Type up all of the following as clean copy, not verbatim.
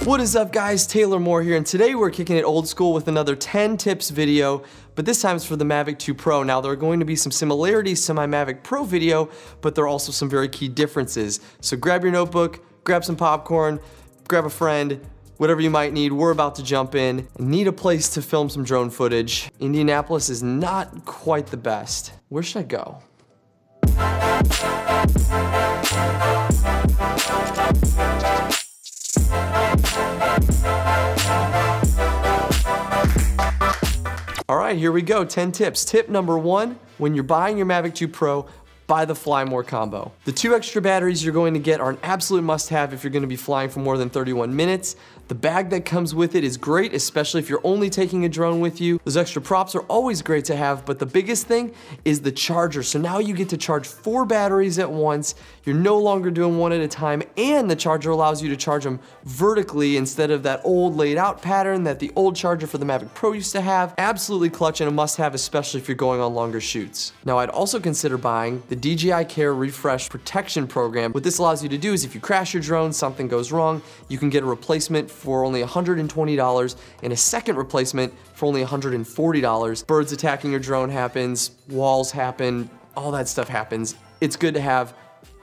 What is up guys, Taylor Moore here, and today we're kicking it old school with another 10 tips video, but this time it's for the Mavic 2 Pro. Now there are going to be some similarities to my Mavic Pro video, but there are also some very key differences. So grab your notebook, grab some popcorn, grab a friend, whatever you might need. We're about to jump in. Need a place to film some drone footage. Indianapolis is not quite the best. Where should I go? All right, here we go, 10 tips. Tip number 1, when you're buying your Mavic 2 Pro, buy the Fly More combo. The 2 extra batteries you're going to get are an absolute must-have if you're going to be flying for more than 31 minutes. The bag that comes with it is great, especially if you're only taking a drone with you. Those extra props are always great to have, but the biggest thing is the charger. So now you get to charge 4 batteries at once. You're no longer doing one at a time, and the charger allows you to charge them vertically instead of that old laid out pattern that the old charger for the Mavic Pro used to have. Absolutely clutch and a must-have, especially if you're going on longer shoots. Now I'd also consider buying the DJI Care Refresh Protection Program. What this allows you to do is if you crash your drone, something goes wrong, you can get a replacement for only $120 and a second replacement for only $140. Birds attacking your drone happens, walls happen, all that stuff happens. It's good to have.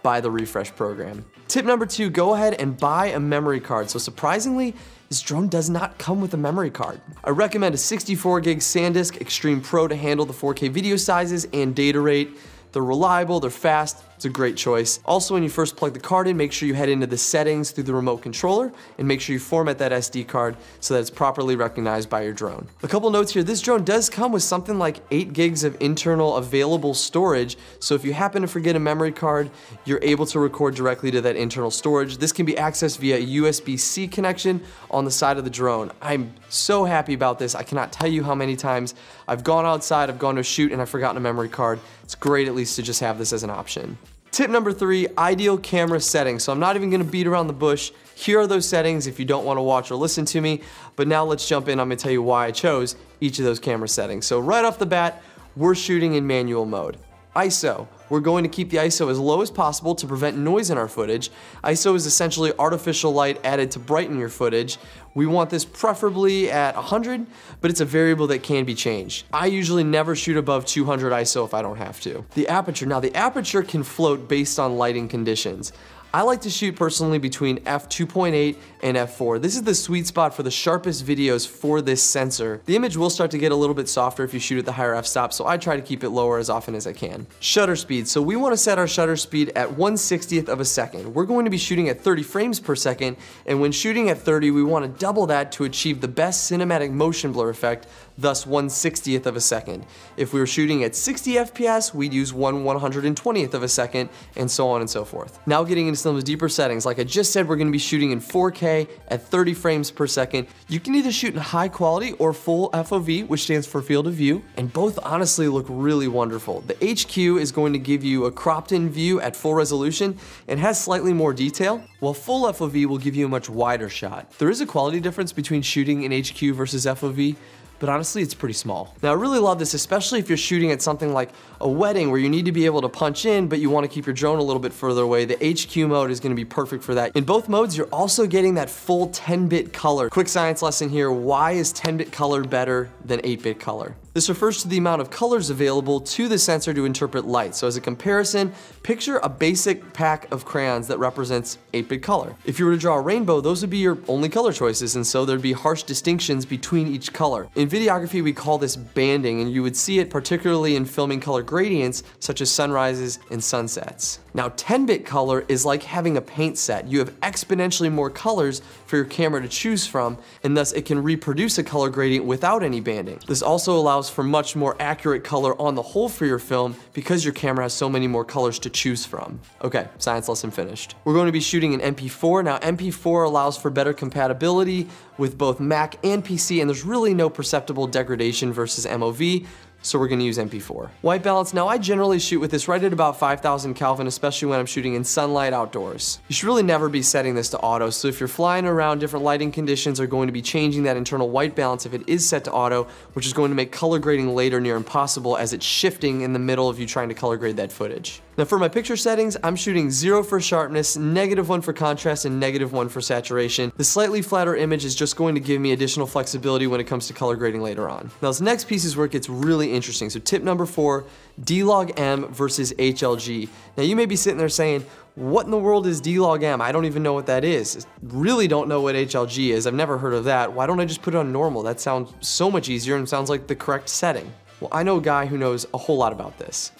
Buy the refresh program. Tip number 2, go ahead and buy a memory card. So surprisingly, this drone does not come with a memory card. I recommend a 64 gig SanDisk Extreme Pro to handle the 4K video sizes and data rate. They're reliable, they're fast, it's a great choice. Also, when you first plug the card in, make sure you head into the settings through the remote controller and make sure you format that SD card so that it's properly recognized by your drone. A couple notes here, this drone does come with something like 8 gigs of internal available storage, so if you happen to forget a memory card, you're able to record directly to that internal storage. This can be accessed via a USB-C connection on the side of the drone. I'm so happy about this. I cannot tell you how many times I've gone outside, I've gone to shoot, and I've forgotten a memory card. It's great at least to just have this as an option. Tip number 3, ideal camera settings. So I'm not even gonna beat around the bush. Here are those settings if you don't wanna watch or listen to me, but now let's jump in. I'm gonna tell you why I chose each of those camera settings. So right off the bat, we're shooting in manual mode. ISO. We're going to keep the ISO as low as possible to prevent noise in our footage. ISO is essentially artificial light added to brighten your footage. We want this preferably at 100, but it's a variable that can be changed. I usually never shoot above 200 ISO if I don't have to. The aperture. Now the aperture can float based on lighting conditions. I like to shoot personally between f2.8 and f4. This is the sweet spot for the sharpest videos for this sensor. The image will start to get a little bit softer if you shoot at the higher f-stop, so I try to keep it lower as often as I can. Shutter speed. So we want to set our shutter speed at 1/60th of a second. We're going to be shooting at 30 frames per second, and when shooting at 30, we want to double that to achieve the best cinematic motion blur effect, thus 1/60th of a second. If we were shooting at 60 FPS, we'd use 1/120th of a second, and so on and so forth. Now getting into some of those deeper settings, like I just said, we're going to be shooting in 4K at 30 frames per second. You can either shoot in high quality or full FOV, which stands for field of view, and both honestly look really wonderful. The HQ is going to give you a cropped in view at full resolution and has slightly more detail, while full FOV will give you a much wider shot. There is a quality difference between shooting in HQ versus FOV, but honestly, it's pretty small. Now, I really love this, especially if you're shooting at something like a wedding where you need to be able to punch in, but you want to keep your drone a little bit further away. The HQ mode is going to be perfect for that. In both modes, you're also getting that full 10-bit color. Quick science lesson here, why is 10-bit color better than 8-bit color? This refers to the amount of colors available to the sensor to interpret light. So as a comparison, picture a basic pack of crayons that represents 8-bit color. If you were to draw a rainbow, those would be your only color choices, and so there'd be harsh distinctions between each color. In videography, we call this banding, and you would see it particularly in filming color gradients, such as sunrises and sunsets. Now, 10-bit color is like having a paint set. You have exponentially more colors for your camera to choose from, and thus it can reproduce a color gradient without any banding. This also allows for much more accurate color on the whole for your film because your camera has so many more colors to choose from. Okay, science lesson finished. We're going to be shooting in MP4. Now, MP4 allows for better compatibility with both Mac and PC, and there's really no perceptible degradation versus MOV. so we're gonna use MP4. White balance, now I generally shoot with this right at about 5,000 Kelvin, especially when I'm shooting in sunlight outdoors. You should really never be setting this to auto, so if you're flying around, different lighting conditions are going to be changing that internal white balance if it is set to auto, which is going to make color grading later near impossible as it's shifting in the middle of you trying to color grade that footage. Now for my picture settings, I'm shooting 0 for sharpness, -1 for contrast, and -1 for saturation. The slightly flatter image is just going to give me additional flexibility when it comes to color grading later on. Now this next piece is where it gets really interesting. So tip number 4, DLOG-M versus HLG. Now you may be sitting there saying, what in the world is DLOG-M? I don't even know what that is. Really don't know what HLG is. I've never heard of that. Why don't I just put it on normal? That sounds so much easier and sounds like the correct setting. Well, I know a guy who knows a whole lot about this.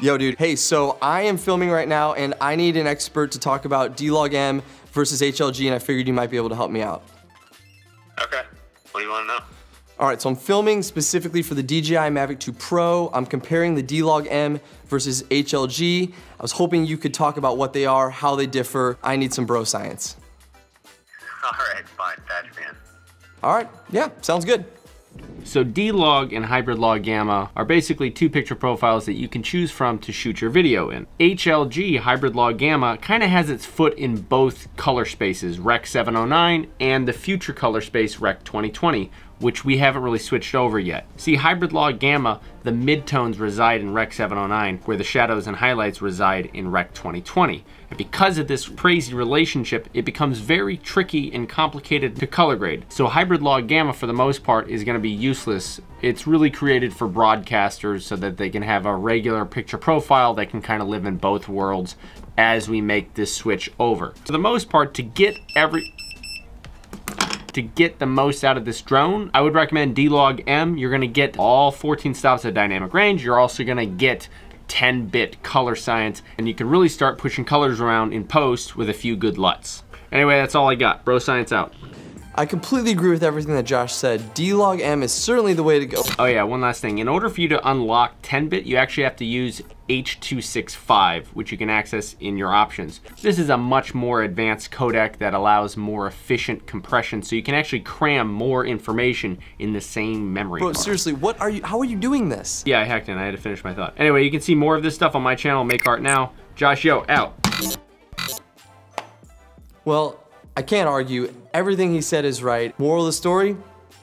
Yo dude, hey, so I am filming right now and I need an expert to talk about DLOG-M versus HLG, and I figured you might be able to help me out. Okay, what do you want to know? All right, so I'm filming specifically for the DJI Mavic 2 Pro. I'm comparing the DLOG-M versus HLG. I was hoping you could talk about what they are, how they differ. I need some bro science. All right, fine, patch me in. All right, yeah, sounds good. So D-Log and Hybrid Log Gamma are basically two picture profiles that you can choose from to shoot your video in. HLG, Hybrid Log Gamma, kind of has its foot in both color spaces, Rec 709 and the future color space Rec 2020, which we haven't really switched over yet. See, Hybrid Log Gamma, the midtones reside in Rec 709, where the shadows and highlights reside in Rec 2020. And because of this crazy relationship, it becomes very tricky and complicated to color grade. So Hybrid Log Gamma, for the most part, is gonna be useless. It's really created for broadcasters so that they can have a regular picture profile that can kind of live in both worlds as we make this switch over. For the most part, to get the most out of this drone, I would recommend DLOG-M. You're gonna get all 14 stops of dynamic range. You're also gonna get 10-bit color science, and you can really start pushing colors around in post with a few good LUTs. Anyway, that's all I got. Bro science out. I completely agree with everything that Josh said. DLOG-M is certainly the way to go. Oh yeah, one last thing. In order for you to unlock 10-bit, you actually have to use H.265, which you can access in your options. This is a much more advanced codec that allows more efficient compression, so you can actually cram more information in the same memory. Bro, seriously, how are you doing this? Yeah, I hacked in. I had to finish my thought. Anyway, you can see more of this stuff on my channel, Make Art Now. Josh Yeo, out. Well, I can't argue. Everything he said is right. Moral of the story,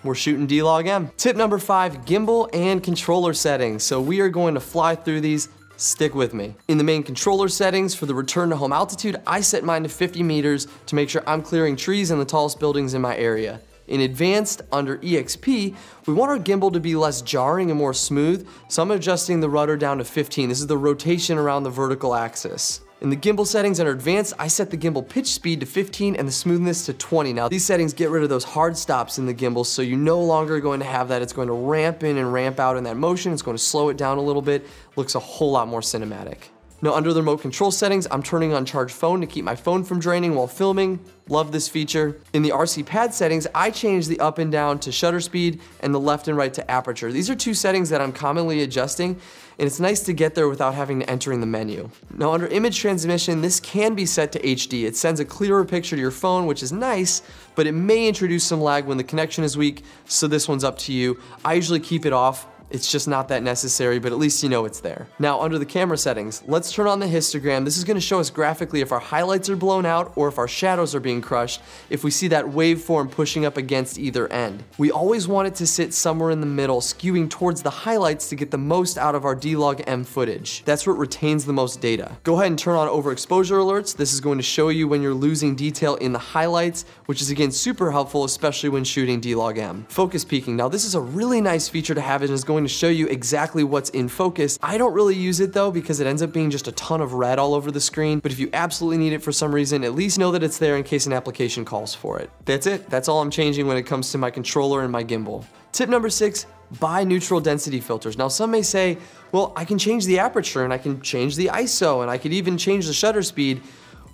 we're shooting DLOG-M. Tip number 5, gimbal and controller settings. So we are going to fly through these. Stick with me. In the main controller settings for the return to home altitude, I set mine to 50 meters to make sure I'm clearing trees and the tallest buildings in my area. In advanced, under EXP, we want our gimbal to be less jarring and more smooth, so I'm adjusting the rudder down to 15. This is the rotation around the vertical axis. In the gimbal settings under advanced, I set the gimbal pitch speed to 15 and the smoothness to 20. Now these settings get rid of those hard stops in the gimbal, so you're no longer going to have that. It's going to ramp in and ramp out in that motion. It's going to slow it down a little bit. Looks a whole lot more cinematic. Now under the remote control settings, I'm turning on charge phone to keep my phone from draining while filming. Love this feature. In the RC pad settings, I changed the up and down to shutter speed and the left and right to aperture. These are two settings that I'm commonly adjusting, and it's nice to get there without having to enter in the menu. Now under image transmission, this can be set to HD. It sends a clearer picture to your phone, which is nice, but it may introduce some lag when the connection is weak, so this one's up to you. I usually keep it off. It's just not that necessary, but at least you know it's there. Now under the camera settings, let's turn on the histogram. This is gonna show us graphically if our highlights are blown out or if our shadows are being crushed, if we see that waveform pushing up against either end. We always want it to sit somewhere in the middle, skewing towards the highlights to get the most out of our DLOG-M footage. That's what retains the most data. Go ahead and turn on overexposure alerts. This is going to show you when you're losing detail in the highlights, which is again super helpful, especially when shooting DLOG-M. Focus peaking. Now this is a really nice feature to have and is going to show you exactly what's in focus. I don't really use it though because it ends up being just a ton of red all over the screen, but if you absolutely need it for some reason, at least know that it's there in case an application calls for it. That's it. That's all I'm changing when it comes to my controller and my gimbal. Tip number 6, buy neutral density filters. Now some may say, well, I can change the aperture and I can change the ISO and I could even change the shutter speed.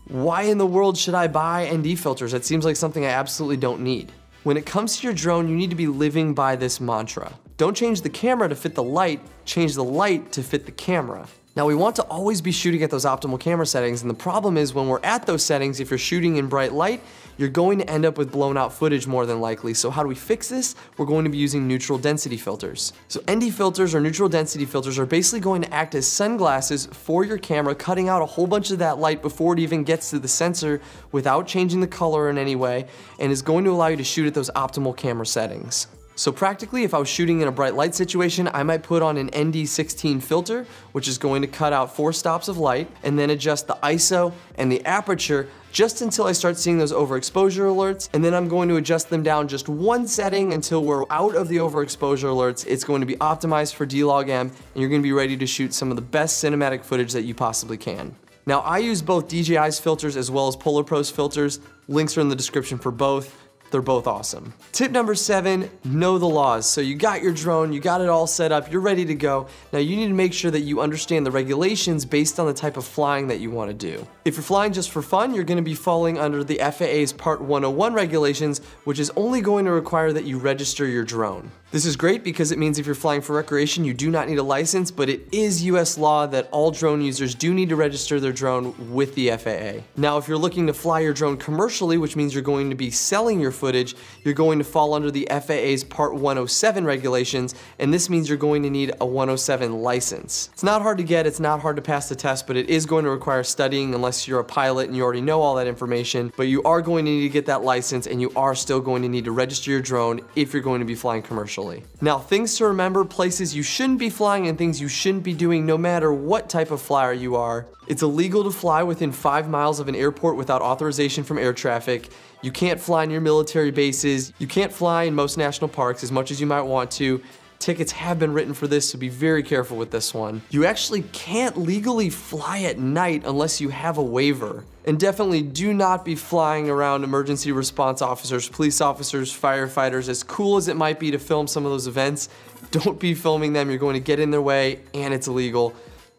Why in the world should I buy ND filters? That seems like something I absolutely don't need. When it comes to your drone, you need to be living by this mantra. Don't change the camera to fit the light, change the light to fit the camera. Now we want to always be shooting at those optimal camera settings, and the problem is when we're at those settings, if you're shooting in bright light, you're going to end up with blown out footage more than likely. So how do we fix this? We're going to be using neutral density filters. So ND filters or neutral density filters are basically going to act as sunglasses for your camera, cutting out a whole bunch of that light before it even gets to the sensor without changing the color in any way, and is going to allow you to shoot at those optimal camera settings. So practically, if I was shooting in a bright light situation, I might put on an ND16 filter, which is going to cut out 4 stops of light, and then adjust the ISO and the aperture just until I start seeing those overexposure alerts, and then I'm going to adjust them down just 1 setting until we're out of the overexposure alerts. It's going to be optimized for DLOG-M, and you're going to be ready to shoot some of the best cinematic footage that you possibly can. Now, I use both DJI's filters as well as Polar Pro's filters. Links are in the description for both. They're both awesome. Tip number 7, know the laws. So you got your drone, you got it all set up, you're ready to go. Now you need to make sure that you understand the regulations based on the type of flying that you want to do. If you're flying just for fun, you're going to be falling under the FAA's Part 101 regulations, which is only going to require that you register your drone. This is great because it means if you're flying for recreation, you do not need a license, but it is US law that all drone users do need to register their drone with the FAA. Now, if you're looking to fly your drone commercially, which means you're going to be selling your footage, you're going to fall under the FAA's Part 107 regulations, and this means you're going to need a 107 license. It's not hard to get, it's not hard to pass the test, but it is going to require studying unless you're a pilot and you already know all that information, but you are going to need to get that license, and you are still going to need to register your drone if you're going to be flying commercially. Now, things to remember, places you shouldn't be flying and things you shouldn't be doing no matter what type of flyer you are. It's illegal to fly within 5 miles of an airport without authorization from air traffic. You can't fly near military bases. You can't fly in most national parks as much as you might want to. Tickets have been written for this, so be very careful with this one. You actually can't legally fly at night unless you have a waiver. And definitely do not be flying around emergency response officers, police officers, firefighters. As cool as it might be to film some of those events, don't be filming them. You're going to get in their way and it's illegal.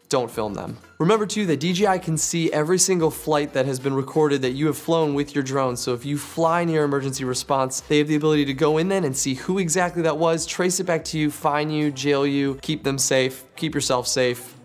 Don't film them. Remember too that DJI can see every single flight that has been recorded that you have flown with your drone. So if you fly near emergency response, they have the ability to go in then and see who exactly that was, trace it back to you, fine you, jail you, keep them safe, keep yourself safe.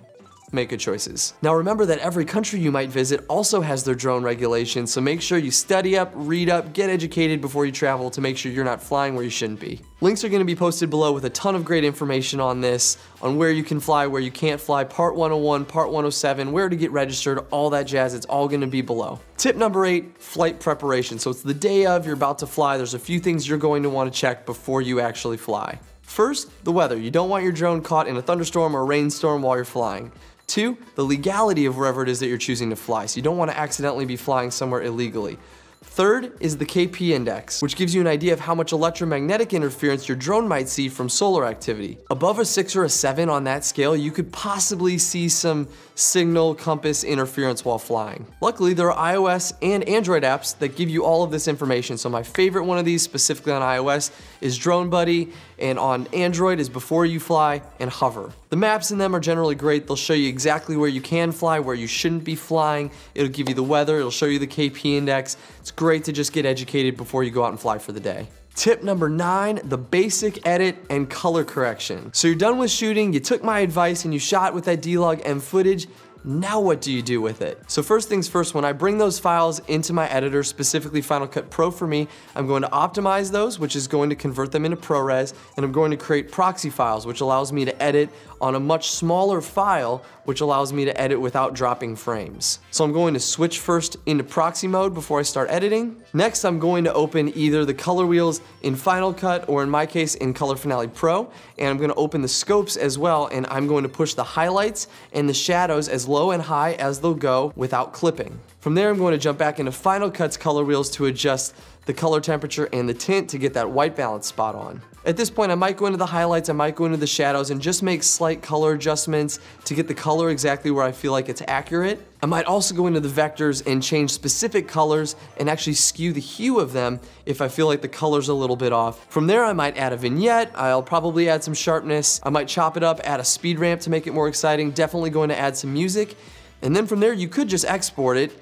Make good choices. Now remember that every country you might visit also has their drone regulations, so make sure you study up, read up, get educated before you travel to make sure you're not flying where you shouldn't be. Links are going to be posted below with a ton of great information on this, on where you can fly, where you can't fly, Part 101, Part 107, where to get registered, all that jazz. It's all going to be below. Tip number 8, flight preparation. So it's the day of, you're about to fly. There's a few things you're going to want to check before you actually fly. First, the weather. You don't want your drone caught in a thunderstorm or a rainstorm while you're flying. 2, the legality of wherever it is that you're choosing to fly, so you don't want to accidentally be flying somewhere illegally. 3rd is the KP index, which gives you an idea of how much electromagnetic interference your drone might see from solar activity. Above a 6 or a 7 on that scale, you could possibly see some signal compass interference while flying. Luckily, there are iOS and Android apps that give you all of this information. So my favorite one of these, specifically on iOS, is Drone Buddy, and on Android is Before You Fly and Hover. The maps in them are generally great. They'll show you exactly where you can fly, where you shouldn't be flying. It'll give you the weather, it'll show you the KP index. It's great to just get educated before you go out and fly for the day. Tip number 9, the basic edit and color correction. So you're done with shooting, you took my advice and you shot with that DLOG-M footage. Now what do you do with it? So first things first, when I bring those files into my editor, specifically Final Cut Pro for me, I'm going to optimize those, which is going to convert them into ProRes, and I'm going to create proxy files, which allows me to edit on a much smaller file, which allows me to edit without dropping frames. So I'm going to switch first into proxy mode before I start editing. Next, I'm going to open either the color wheels in Final Cut, or in my case, in Color Finale Pro, and I'm going to open the scopes as well, and I'm going to push the highlights and the shadows as low and high as they'll go without clipping. From there, I'm going to jump back into Final Cut's color wheels to adjust the color temperature and the tint to get that white balance spot on. At this point, I might go into the highlights, I might go into the shadows and just make slight color adjustments to get the color exactly where I feel like it's accurate. I might also go into the vectors and change specific colors and actually skew the hue of them if I feel like the color's a little bit off. From there, I might add a vignette, I'll probably add some sharpness, I might chop it up, add a speed ramp to make it more exciting, definitely going to add some music, and then from there, you could just export it.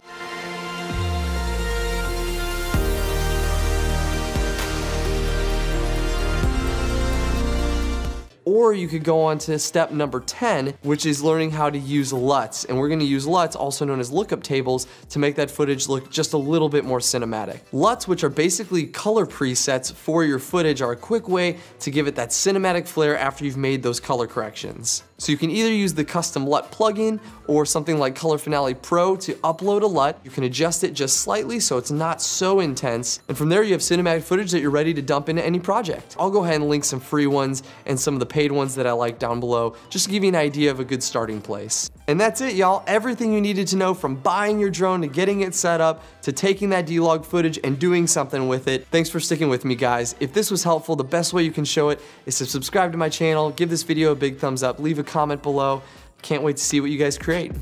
or you could go on to step number 10, which is learning how to use LUTs. And we're gonna use LUTs, also known as lookup tables, to make that footage look just a little bit more cinematic. LUTs, which are basically color presets for your footage, are a quick way to give it that cinematic flair after you've made those color corrections. So you can either use the custom LUT plugin or something like Color Finale Pro to upload a LUT. You can adjust it just slightly so it's not so intense. And from there you have cinematic footage that you're ready to dump into any project. I'll go ahead and link some free ones and some of the paid ones that I like down below, just to give you an idea of a good starting place. And that's it, y'all. Everything you needed to know, from buying your drone to getting it set up to taking that D-Log footage and doing something with it. Thanks for sticking with me, guys. If this was helpful, the best way you can show it is to subscribe to my channel, give this video a big thumbs up, leave a comment below. Can't wait to see what you guys create.